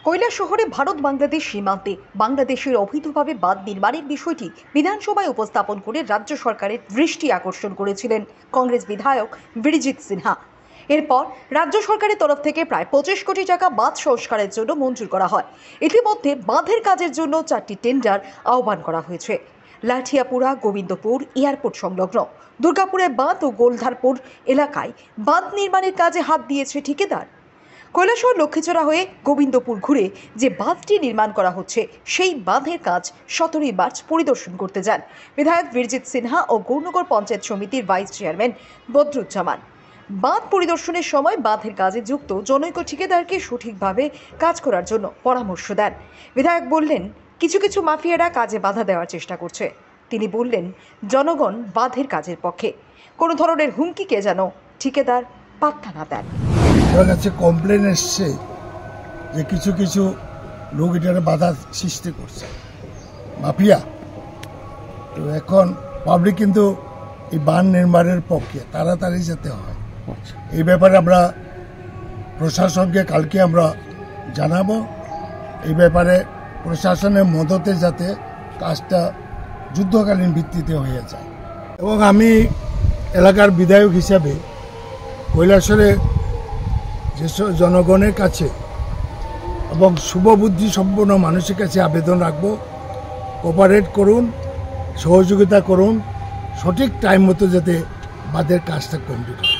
কৈলাসহরে ভারত বাংলাদেশ সীমান্তে বাংলাদেশের অবৈধভাবে বাঁধ নির্মাণের বিষয়টি বিধানসভায় উপস্থাপন করে রাজ্য সরকারের দৃষ্টি আকর্ষণ করেছিলেন কংগ্রেস বিধায়ক বীরজিৎ সিনহা। এরপর রাজ্য সরকারের তরফ থেকে প্রায় 25 কোটি টাকা বাঁধ সংস্কারের জন্য মঞ্জুর করা হয়। ইতিমধ্যে বাঁধের কাজের জন্য 4টি টেন্ডার আহ্বান করা হয়েছে। লাঠিয়াপুরা, গোবিন্দপুর এয়ারপোর্ট সংলগ্ন দুর্গাপুরের বাঁধ ও গোলধারপুর এলাকায় বাঁধ নির্মাণের কাজে হাত দিয়েছে ঠিকাদার। কৈলাসহর লক্ষ্মীছড়া হয়ে গোবিন্দপুর ঘুরে যে বাঁধটি নির্মাণ করা হচ্ছে সেই বাঁধের কাজ 17ই মার্চ পরিদর্শন করতে যান বিধায়ক বীরজিৎ সিনহা ও গৌরনগর পঞ্চায়েত সমিতির ভাইস চেয়ারম্যান বদরুজ্জামান। বাঁধ পরিদর্শনের সময় বাঁধের কাজে যুক্ত জনৈক ঠিকাদারকে সঠিকভাবে কাজ করার জন্য পরামর্শ দেন। বিধায়ক বললেন, কিছু কিছু মাফিয়ারা কাজে বাধা দেওয়ার চেষ্টা করছে। তিনি বললেন, জনগণ বাঁধের কাজের পক্ষে, কোনো ধরনের হুমকিকে যেন ঠিকাদার পাত্তা না দেন। ওর কাছে কমপ্লেন এসছে যে কিছু কিছু লোক এটার বাধা সৃষ্টি করছে, মাফিয়া। তো এখন পাবলিক কিন্তু এই বাঁধ নির্মাণের পক্ষে, তাড়াতাড়ি যেতে হয়। এই ব্যাপারে আমরা প্রশাসনকে কালকে আমরা জানাবো। এই ব্যাপারে প্রশাসনের মদতে যাতে কাজটা যুদ্ধকালীন ভিত্তিতে হয়ে যায়। এবং আমি এলাকার বিধায়ক হিসাবে কৈলাসহরে যেসব জনগণের কাছে এবং শুভবুদ্ধি সম্পন্ন মানুষের কাছে আবেদন রাখবো, কোঅপারেট করুন, সহযোগিতা করুন, সঠিক টাইম মতো যাতে বাঁধের কাজটা কমপ্লিট হয়।